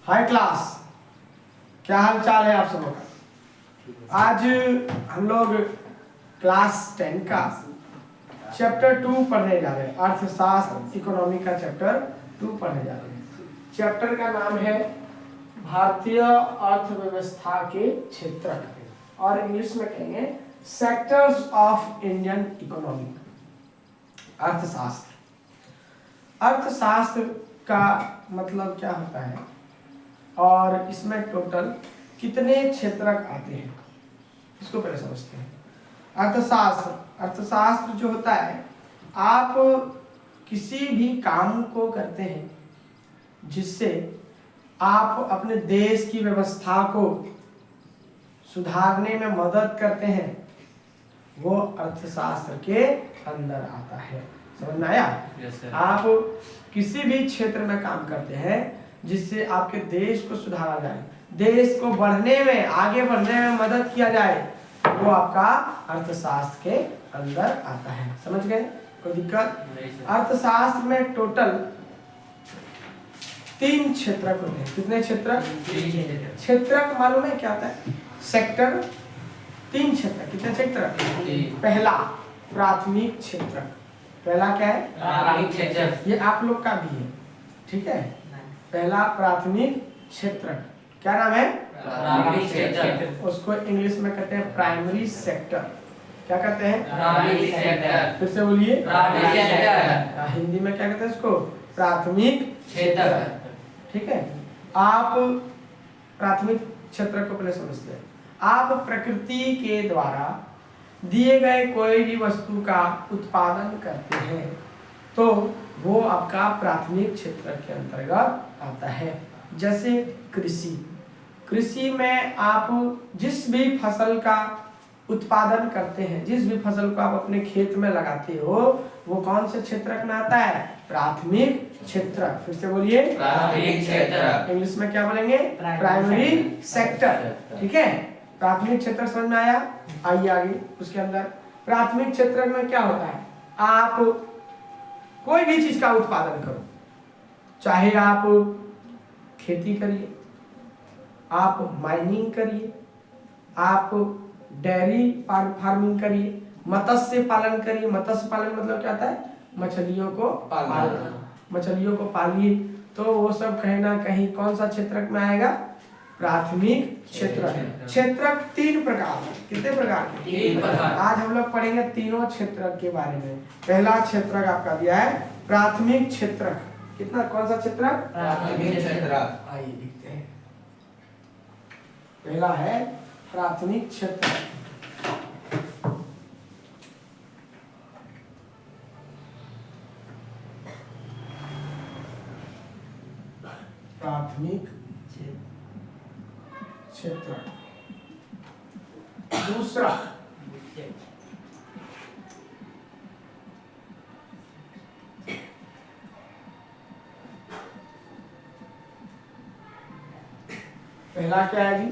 हाय class, क्या हाल चाल है आप सबों का। आज हम लोग क्लास 10 का चैप्टर 2 पढ़ने जा रहे हैं। अर्थशास्त्र इकोनॉमी का चैप्टर 2 पढ़ने जा रहे हैं। चैप्टर का नाम है भारतीय अर्थव्यवस्था के क्षेत्रक, और इंग्लिश में कहेंगे सेक्टर्स ऑफ इंडियन इकोनॉमी। अर्थशास्त्र का मतलब क्या होता है और इसमें टोटल कितने क्षेत्रक आते हैं, इसको पहले समझते हैं। अर्थशास्त्र जो होता है, आप किसी भी काम को करते हैं जिससे आप अपने देश की व्यवस्था को सुधारने में मदद करते हैं, वो अर्थशास्त्र के अंदर आता है। समझ में आया? आप किसी भी क्षेत्र में काम करते हैं जिससे आपके देश को सुधारा जाए, देश को बढ़ने में, आगे बढ़ने में मदद किया जाए, वो आपका अर्थशास्त्र के अंदर आता है। समझ गए? कोई दिक्कत? अर्थशास्त्र में टोटल 3 क्षेत्रक होते हैं। कितने क्षेत्रक? क्षेत्रक मालूम है क्या होता है? सेक्टर। 3 क्षेत्रक। कितने क्षेत्रक? पहला प्राथमिक क्षेत्रक। पहला क्या है? प्राथमिक क्षेत्रक। ये आप लोग का भी है, ठीक है। पहला प्राथमिक क्षेत्रक क्या नाम है? प्राथमिक क्षेत्रक। उसको इंग्लिश में कहते हैं प्राइमरी सेक्टर। क्या कहते हैं? प्राथमिक सेक्टर। फिर से बोलिए। प्राथमिक सेक्टर। हिंदी में क्या कहते हैं इसको? प्राथमिक क्षेत्रक। ठीक है। आप प्राथमिक क्षेत्र को पहले समझते हैं। आप प्रकृति के द्वारा दिए गए कोई भी वस्तु का उत्पादन करते हैं तो वो आपका प्राथमिक क्षेत्र के अंतर्गत आता है। जैसे कृषि में आप जिस भी फसल का उत्पादन करते हैं, जिस भी फसल को आप अपने खेत में लगाते हो, वो कौन से क्षेत्रक में आता है? प्राथमिक क्षेत्रक। फिर से बोलिए। प्राथमिक क्षेत्रक। इंग्लिश में क्या बोलेंगे? Primary sector. ठीक है। प्राथमिक क्षेत्र समझ में आया? आइए आगे। उसके अंदर प्राथमिक क्षेत्र में क्या होता है? आप कोई भी चीज का उत्पादन करो, चाहे आप खेती करिए, आप माइनिंग करिए, आप डेयरी फार्मिंग करिए, मत्स्य पालन करिए। मत्स्य पालन मतलब क्या होता है? मछलियों को पालना। मछलियों को पालिए, तो वो सब कहीं ना कहीं कौन सा क्षेत्रक में आएगा? प्राथमिक क्षेत्रक। क्षेत्रक 3 प्रकार है। कितने प्रकार के? 3 प्रकार। आज हम लोग पढ़ेंगे तीनों क्षेत्रक के बारे में। पहला क्षेत्रक आपका दिया है प्राथमिक क्षेत्रक। कितना? कौन सा क्षेत्रक? प्राथमिक क्षेत्रक। आइए लिखते हैं। पहला है प्राथमिक क्षेत्रक। प्राथमिक क्षेत्र। दूसरा पहला क्या है जी?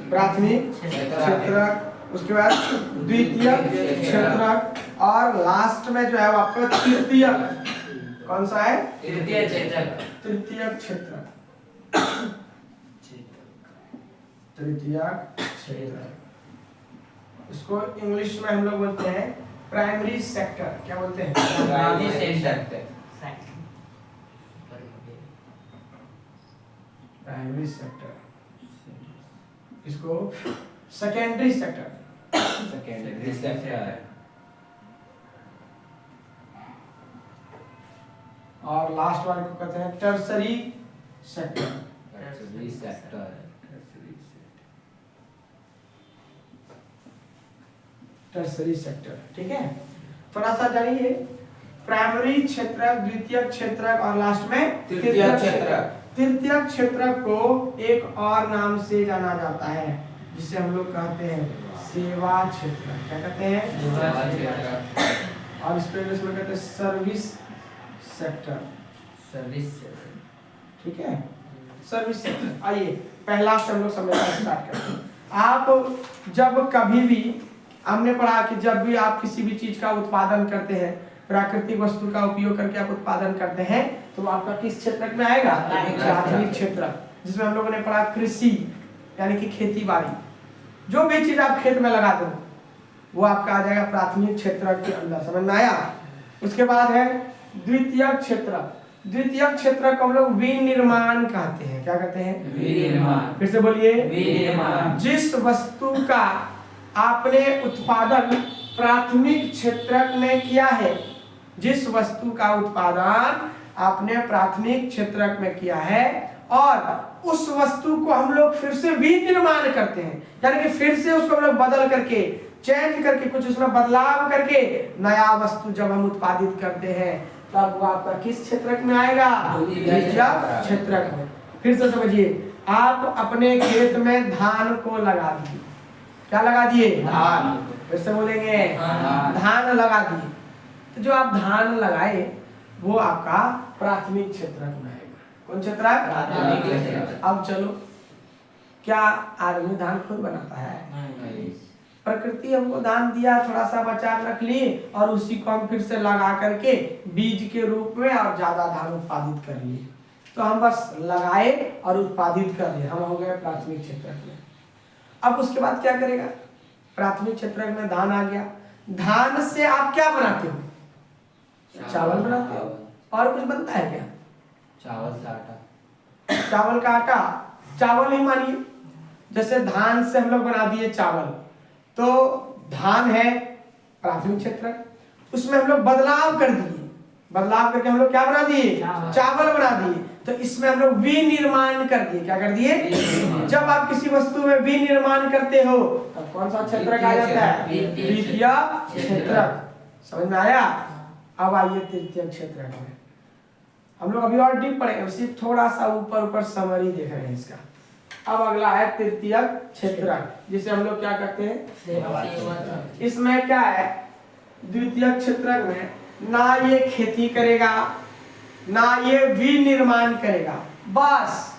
प्राथमिक क्षेत्रक। उसके बाद द्वितीयक क्षेत्रक, और लास्ट में जो है वो आपका तृतीयक। कौन सा है? तृतीय क्षेत्रक। तृतीयक क्षेत्रक। तृतीयक क्षेत्रक, इसको इंग्लिश में हम लोग बोलते हैं प्राइमरी सेक्टर। क्या बोलते हैं? Primary sector. Primary sector. इसको सेकेंडरी सेक्टर। Secondary sector. और लास्ट वाले को कहते हैं tertiary sector. Tertiary sector. Tertiary sector. ठीक है। थोड़ा सा जानिए। प्राइमरी क्षेत्रक, द्वितीयक क्षेत्रक और लास्ट में तृतीयक क्षेत्रक। तृतीयक क्षेत्रक को एक और नाम से जाना जाता है जिसे हम लोग कहते हैं सेवा क्षेत्र। क्या कहते हैं? सेवा क्षेत्रक। और इसको इंग्लिश में कहते हैं सर्विस सेक्टर। Service sector. ठीक है। Service sector. आइए पहला से हम लोग समझना स्टार्ट करते हैं। आप जब कभी भी, हमने पढ़ा कि जब भी आप किसी भी चीज का उत्पादन करते हैं, प्राकृतिक वस्तु का उपयोग करके आप उत्पादन करते हैं, तो आपका किस क्षेत्र में आएगा? प्राथमिक क्षेत्र, जिसमें हम लोगों ने पढ़ा कृषि यानी कि खेती बाड़ी, जो भी चीज आप खेत में लगा दो वो आपका आ जाएगा प्राथमिक क्षेत्र के अंदर। समझ में आया? उसके बाद है द्वितीय क्षेत्र। द्वितीय क्षेत्र को हम लोग विनिर्माण कहते हैं। क्या कहते हैं? विनिर्माण। फिर से बोलिए। विनिर्माण। जिस वस्तु का आपने उत्पादन प्राथमिक क्षेत्र में किया है, जिस वस्तु का उत्पादन आपने प्राथमिक क्षेत्र में किया है और उस वस्तु को हम लोग फिर से विनिर्माण करते हैं, यानी कि फिर से उसको हम लोग बदल करके, चेंज करके, कुछ उसमें बदलाव करके नया वस्तु जब हम उत्पादित करते हैं तब वो आपका किस क्षेत्र में आएगा? द्वितीय क्षेत्र में। फिर से समझिए, आप अपने खेत में धान को लगा दिए। क्या लगा दिए? धान। फिर से बोलेंगे, धान लगा दिए। तो जो आप धान लगाए वो आपका प्राथमिक क्षेत्र में आएगा। कौन क्षेत्र? प्राथमिक क्षेत्र। अब चलो, क्या आदमी धान खुद बनाता है? प्रकृति हमको दान दिया, थोड़ा सा बचा रख लिए और उसी को हम फिर से लगा करके बीज के रूप में और ज्यादा धान उत्पादित कर लिए। तो हम बस लगाए और उत्पादित कर लिए, हम हो गए प्राथमिक क्षेत्र में। अब उसके बाद क्या करेगा? प्राथमिक क्षेत्र में धान आ गया, धान से आप क्या बनाते हो? चावल बनाते हो। और कुछ बनता है क्या? चावल का आटा। चावल का आटा, चावल ही मानिए। जैसे धान से हम लोग बना दिए चावल, तो धान है प्राथमिक क्षेत्र, उसमें हम लोग बदलाव कर दिए, बदलाव करके हम लोग क्या बना दिए? चावल बना दिए। तो इसमें हम लोग विनिर्माण कर दिए। क्या कर दिए? जब आप किसी वस्तु में विनिर्माण करते हो तब कौन सा क्षेत्र आ जाता है? द्वितीय क्षेत्र। समझ में आया? अब आइए तृतीय क्षेत्र में। हम लोग अभी और डीप पढ़ेंगे, सिर्फ थोड़ा सा ऊपर ऊपर समरी देख रहे हैं इसका। अब अगला है तृतीय क्षेत्र, जिसे हम लोग क्या कहते हैं? इसमें क्या है? द्वितीय क्षेत्र में ना ये खेती करेगा ना ये विनिर्माण करेगा, बस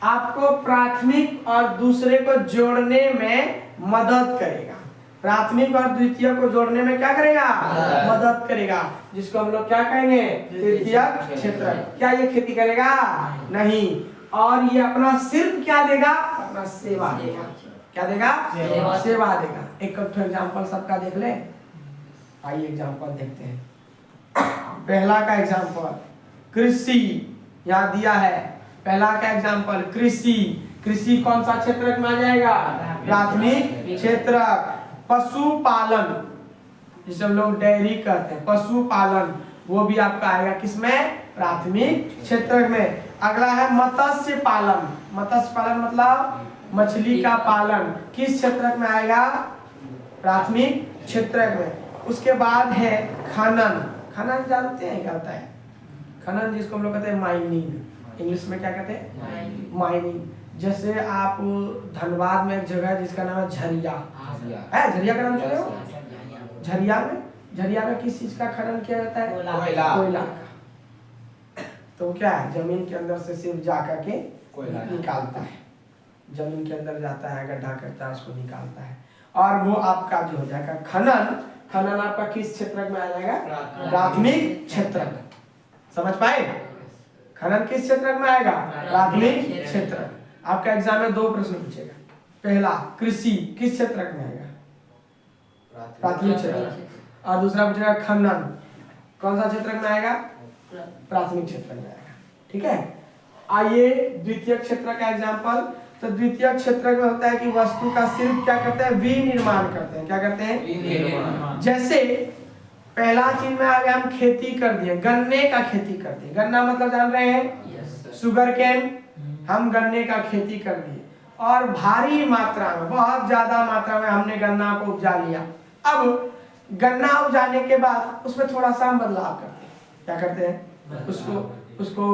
आपको प्राथमिक और दूसरे को जोड़ने में मदद करेगा। प्राथमिक और द्वितीय को जोड़ने में क्या करेगा? मदद करेगा, जिसको हम लोग क्या कहेंगे? तृतीय क्षेत्र। क्या ये खेती करेगा? नहीं। और ये अपना सिर्फ क्या देगा? अपना सेवा देगा। क्या देगा? सेवा देगा। एक एग्जांपल सबका देख ले। आइए एग्जांपल देखते हैं। पहला का एग्जांपल कृषि, यहाँ दिया है। पहला का एग्जांपल कृषि। कृषि कौन सा क्षेत्र में आ जाएगा? प्राथमिक क्षेत्र। पशुपालन, जिसे हम लोग डेयरी कहते हैं, पशुपालन, वो भी आपका आएगा किसमें? प्राथमिक क्षेत्र में। अगला है मत्स्य पालन। मत्स्य पालन मतलब मछली का पालन, किस क्षेत्र में आएगा? प्राथमिक क्षेत्र में। उसके बाद है खनन। खनन जानते हैं क्या होता है? खनन जिसको हम लोग कहते हैं माइनिंग, इंग्लिश में क्या कहते हैं? माइनिंग। जैसे आप धनबाद में एक जगह है जिसका नाम है झरिया है। झरिया का नाम सुने हो? झरिया में किस चीज का खनन किया जाता है? कोयला का। तो क्या है? जमीन के अंदर से सिर्फ जा करके कोयला निकालता है, जमीन के अंदर जाता है, गड्ढा करता है, उसको निकालता है, और वो आपका जो हो जाएगा खनन। खनन आपका किस क्षेत्र में आ जाएगा? प्राथमिक क्षेत्र। समझ पाए? खनन किस क्षेत्र में आएगा? प्राथमिक क्षेत्र। आपका एग्जाम में 2 प्रश्न पूछेगा। पहला कृषि किस क्षेत्र में आएगा? प्राथमिक क्षेत्र। और दूसरा पूछेगा खनन कौन सा क्षेत्र में आएगा? प्राथमिक क्षेत्र में आएगा। ठीक है। आइए द्वितीय क्षेत्र का एग्जांपल। तो द्वितीय क्षेत्र में होता है कि वस्तु का सिर्फ क्या करते हैं? विनिर्माण करते हैं। क्या करते हैं? विनिर्माण। जैसे पहला चीज में आ गया, हम खेती कर दिए, गन्ने का खेती करते हैं। गन्ना मतलब जान रहे हैं? Sugar cane. हम गन्ने का खेती कर दिए और भारी मात्रा में, बहुत ज्यादा मात्रा में हमने गन्ना को उपजा लिया। अब गन्ना उपजाने के बाद उसमें थोड़ा सा हम बदलाव करते हैं। क्या करते हैं? उसको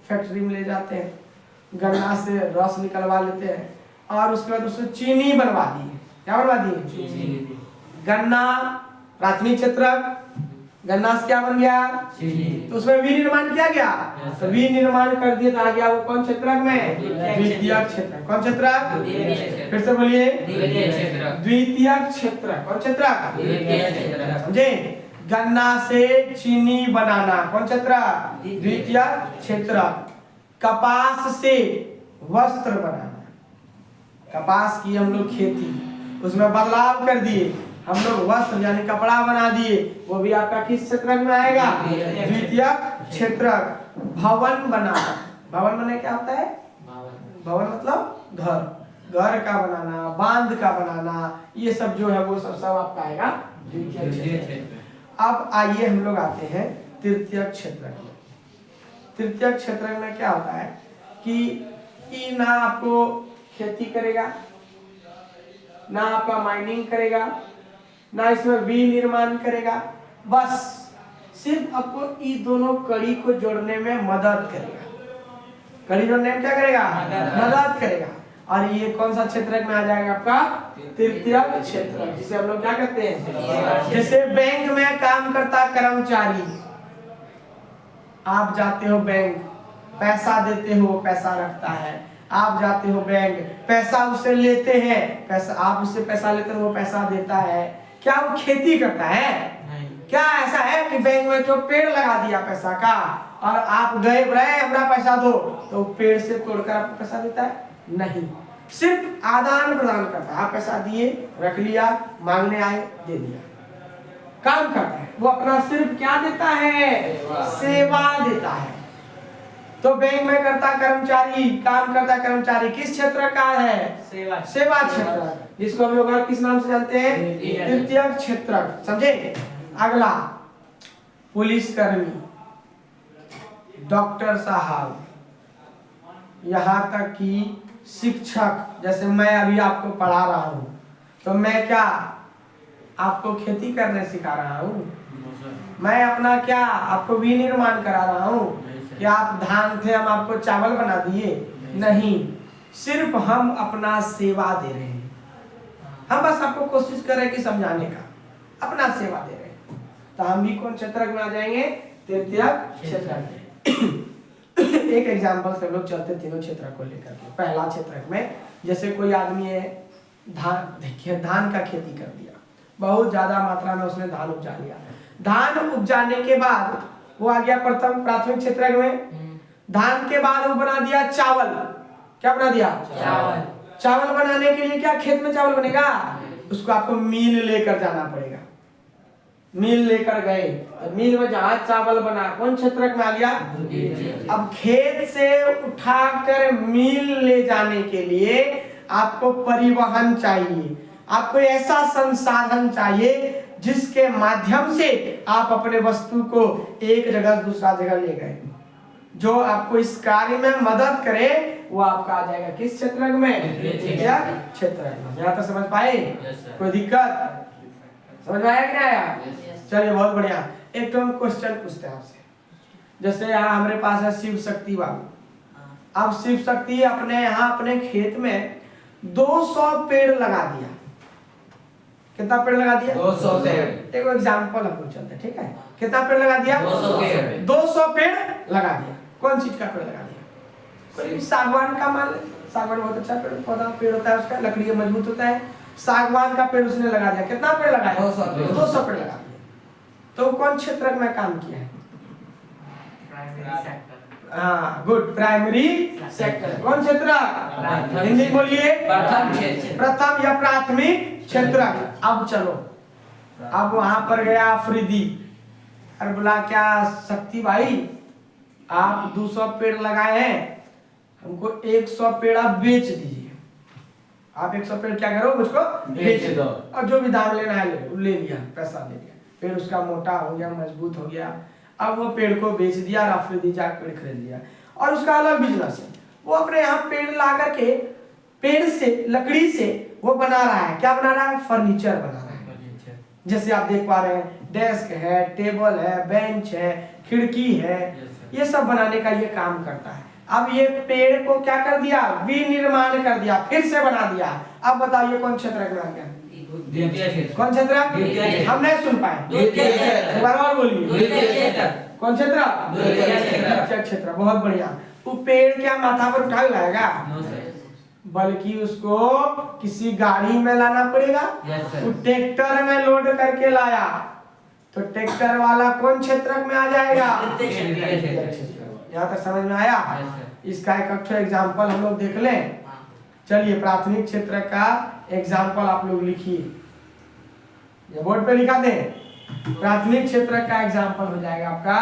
फैक्ट्री में ले जाते हैं, गन्ना से रस निकलवा लेते हैं और उसके बाद उससे चीनी बनवा दी। क्या बनवा दी? गन्ना प्राथमिक क्षेत्र, गन्ना से क्या बन गया? चीनी। तो उसमें विनिर्माण किया गया, तो विनिर्माण कर दिया, तो आ गया वो कौन क्षेत्र में? द्वितीय क्षेत्र। कौन क्षेत्र? फिर से बोलिए। द्वितीय क्षेत्र। कौन क्षेत्र? समझे? गन्ना से चीनी बनाना, कौन क्षेत्र? द्वितीय क्षेत्र। कपास से वस्त्र बनाना, कपास की हम लोग खेती, उसमें बदलाव कर दिए, हम लोग वस्त्र यानी कपड़ा बना दिए, वो भी आपका किस क्षेत्र में आएगा? द्वितीय क्षेत्र। भवन बनाना, भवन बने क्या होता है? भवन मतलब घर, घर का बनाना, बांध का बनाना, ये सब जो है वो सब आपका आएगा द्वितीय क्षेत्र। अब आइए हम लोग आते हैं तृतीय क्षेत्र में। तृतीय क्षेत्र में क्या होता है कि ई ना आपको खेती करेगा, ना आपका माइनिंग करेगा, ना इसमें विनिर्माण करेगा, बस सिर्फ आपको ई दोनों कड़ी को जोड़ने में मदद करेगा। कड़ी जोड़ने में क्या करेगा? मदद करेगा। और ये कौन सा क्षेत्र में आ जाएगा? आपका तृतीय क्षेत्र, जिसे हम लोग क्या कहते हैं? जैसे बैंक में काम करता कर्मचारी, आप जाते हो बैंक, पैसा देते हो, पैसा रखता है, आप जाते हो बैंक, पैसा उससे लेते हैं, पैसा आप उससे पैसा लेते हो, वो पैसा देता है, क्या वो खेती करता है? नहीं। क्या ऐसा है कि बैंक में जो पेड़ लगा दिया पैसा का और आप गए रहे हमरा पैसा दो, तो पेड़ से तोड़कर आपको पैसा देता है? नहीं, सिर्फ आदान प्रदान करता है। आप पैसा दिए, रख लिया, मांगने आए, दे दिया, काम करता है। वो अपना सिर्फ क्या देता है? सेवा देता है। तो बैंक में करता कर्मचारी, काम करता कर्मचारी किस क्षेत्र का है? सेवा क्षेत्र, जिसको हम लोग किस नाम से जानते हैं? तृतीय क्षेत्र। समझे? अगला पुलिसकर्मी, डॉक्टर साहब, यहाँ तक कि शिक्षक, जैसे मैं अभी आपको पढ़ा रहा हूँ, तो मैं क्या आपको खेती करने सिखा रहा हूँ? मैं अपना क्या आपको विनिर्माण करा रहा हूँ? क्या आप धान थे हम आपको चावल बना दिए? नहीं, सिर्फ हम अपना सेवा दे रहे हैं। हम बस आपको कोशिश कर रहे हैं कि समझाने का, अपना सेवा दे रहे हैं। तो हम भी कौन क्षेत्र में आ जाएंगे? तृतीय क्षेत्र। एक एग्जांपल से हम लोग चलते तीनों क्षेत्र को लेकर के। पहला क्षेत्र में जैसे कोई आदमी है, धान, देखिए धान का खेती कर दिया, बहुत ज्यादा मात्रा में उसने धान उपजा लिया। धान उपजाने के बाद वो आ गया प्रथम प्राथमिक क्षेत्र में। धान के बाद वो बना दिया चावल। क्या बना दिया? चावल। चावल बनाने के लिए क्या खेत में चावल बनेगा? उसको आपको मिल लेकर जाना पड़ेगा। मिल लेकर गए, तो मिल में जहां चावल बना, कौन क्षेत्र में आ गया? अब खेत से उठाकर मिल ले जाने के लिए आपको परिवहन चाहिए, आपको ऐसा संसाधन चाहिए जिसके माध्यम से आप अपने वस्तु को एक जगह से दूसरा जगह ले गए। जो आपको इस कार्य में मदद करे वो आपका आ जाएगा किस क्षेत्र में? क्षेत्र में। यहाँ तक समझ पाए? कोई दिक्कत? समझ में आया कि नहीं आया? चलिए बहुत बढ़िया। एक तो हम क्वेश्चन पूछते हैं आपसे। जैसे यहाँ हमारे पास है शिव शक्ति बाबू। अब शिव शक्ति अपने यहाँ अपने खेत में 200 पेड़ लगा दिया। कितना पेड़ लगा दिया? 200 पेड़। एक एग्जांपल हम लोग चलते, ठीक है? कितना पेड़ लगा दिया? 200 पेड़। 200 पेड़ लगा दिया। कौन चीज का पेड़ लगा दिया? कोई सागवान का मान, सागवान बहुत अच्छा पेड़ पौधा पेड़ होता है, उसका लकड़ी मजबूत होता है। सागवान का पेड़ उसने लगा दिया। कितना पेड़ लगाया? 200 पेड़ लगा दिया। तो कौन क्षेत्र में काम किया है? हाँ, गुड, प्राइमरी सेक्टर। कौन क्षेत्र? हिंदी बोलिए। प्रथम या प्राथमिक क्षेत्र। अब चलो, अब वहां पर गया अफरीदी, अरे बोला क्या शक्ति भाई आप 200 पेड़ लगाए हैं, हमको 100 पेड़ आप बेच दीजिए। आप 100 पेड़ क्या करो? मुझको बेच दो। और जो भी दाम लेना है ले लिया, पैसा ले लिया। पेड़ उसका मोटा हो गया, मजबूत हो गया। अब वो पेड़ को बेच दिया और अफरीदी जाकर पेड़ खरीद लिया। और उसका अलग बिजनेस है, वो अपने यहाँ पेड़ ला करके पेड़ से, लकड़ी से वो बना रहा है। क्या बना रहा है? फर्नीचर बना रहा है। जैसे आप देख पा रहे हैं, डेस्क है, टेबल है, बेंच है, खिड़की है, ये सब बनाने का ये काम करता है। अब ये पेड़ को क्या कर दिया? विनिर्माण कर दिया, फिर से बना दिया। अब बताइए कौन क्षेत्र में आ गया? कौन क्षेत्र? हम नहीं सुन पाए, बार बार बोलिए। कौन क्षेत्र? क्षेत्र। बहुत बढ़िया। वो पेड़ क्या माथा पर उठा लाएगा? बल्कि उसको किसी गाड़ी में लाना पड़ेगा। वो ट्रैक्टर में लोड करके लाया तो ट्रैक्टर वाला कौन क्षेत्रक में आ जाएगा? तृतीय क्षेत्रक। यहाँ तक समझ में आया? Yes, sir. इसका एक अच्छा एग्जाम्पल हम लोग देख लें। चलिए प्राथमिक क्षेत्र का एग्जाम्पल आप लोग लिखिए, ये बोर्ड पे लिखा दें। प्राथमिक क्षेत्र का एग्जाम्पल हो जाएगा आपका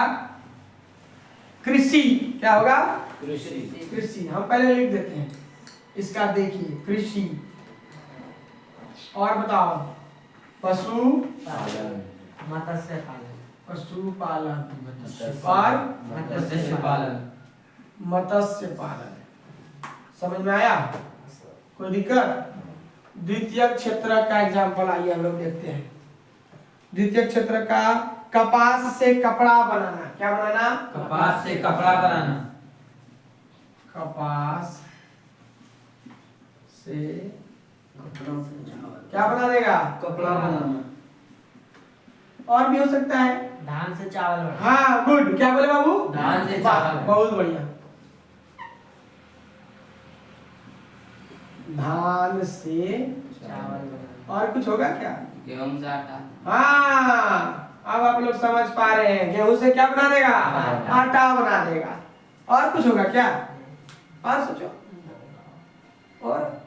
कृषि। क्या होगा? कृषि। कृषि। हम पहले लिख देते हैं इसका, देखिए कृषि। और बताओ, पशु पालन। मत्स्य पालन। पशुपालन मत्स्य और मत्स्य पालन। मत्स्य पालन। समझ में आया? कोई दिक्कत? द्वितीय क्षेत्र का एग्जाम्पल आइए हम लोग देखते हैं। द्वितीय क्षेत्र का कपास से कपड़ा बनाना। क्या बनाना? कपास से कपड़ा बनाना। कपास से क्या बना देगा? कपड़ा बनाना। और भी हो सकता है। धान से चावल बनाना। हाँ गुड। क्या बोले बाबू? धान से वाह, चावल। बहुत बढ़िया। धान से चावल बनाना। और कुछ होगा क्या? गेहूं से आटा। हाँ, अब आप लोग समझ पा रहे हैं। गेहूं से क्या बना देगा? आटा। आटा बना देगा। और कुछ होगा क्या? और सोचो। और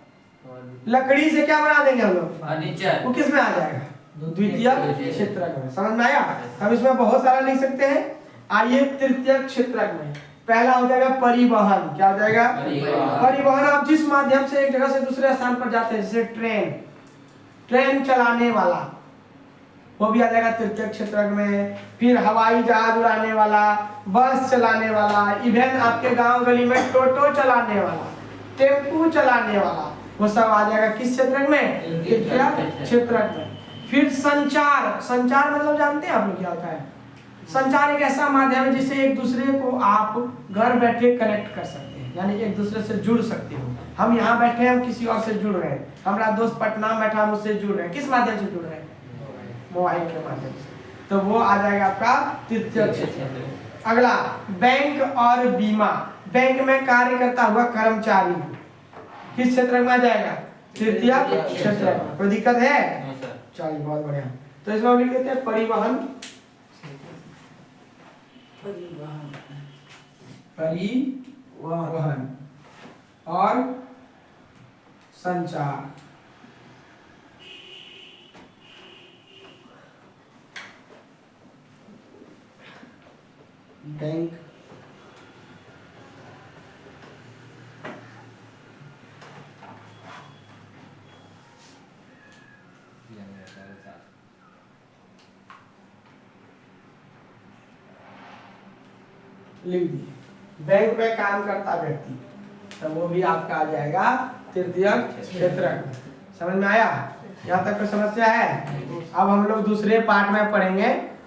लकड़ी से क्या बना देंगे हम लोग? फर्नीचर। वो किस में आ जाएगा? द्वितीय द्वितीय क्षेत्रक में। समझ में आया? हम इसमें बहुत सारा लिख सकते हैं। आइए तृतीय क्षेत्रक में पहला हो जाएगा परिवहन। क्या हो जाएगा? परिवहन। परिवहन। आप जिस माध्यम से एक जगह से दूसरे स्थान पर जाते हैं, जैसे ट्रेन, ट्रेन चलाने वाला, वो भी आ जाएगा तृतीय क्षेत्रक में। फिर हवाई जहाज उड़ाने वाला, बस चलाने वाला, इवन आपके गांव गली में टोटो चलाने वाला, टेम्पू चलाने वाला, वो सब आ जाएगा किस क्षेत्रक में? तृतीय क्षेत्रक में। फिर संचार। संचार मतलब जानते हैं आप लोग क्या होता है? संचार एक ऐसा माध्यम है जिससे एक दूसरे को आप घर बैठे कनेक्ट कर सकते हैं, यानी एक दूसरे से जुड़ सकते हो। हम यहाँ बैठे हैं, हम किसी और से जुड़ रहे हैं। हमारा दोस्त पटना में बैठा, हम उससे जुड़ रहे हैं। किस माध्यम से जुड़ रहे हैं? मोबाइल के माध्यम से। तो वो आ जाएगा आपका तृतीय क्षेत्र। अगला बैंक और बीमा। बैंक में कार्य करता हुआ कर्मचारी किस क्षेत्र में आ जाएगा? तृतीय क्षेत्र में। कोई दिक्कत है? नहीं सर। चलिए बहुत बढ़िया। तो इसमें हम लिख देते हैं परिवहन, परिवहन और संचार। बैंक लिख दिए। बैंक में काम करता व्यक्ति, तो वो भी आपका आ जाएगा तृतीय क्षेत्र। समझ में आया? यहाँ तक कोई समस्या है? अब हम लोग दूसरे पार्ट में पढ़ेंगे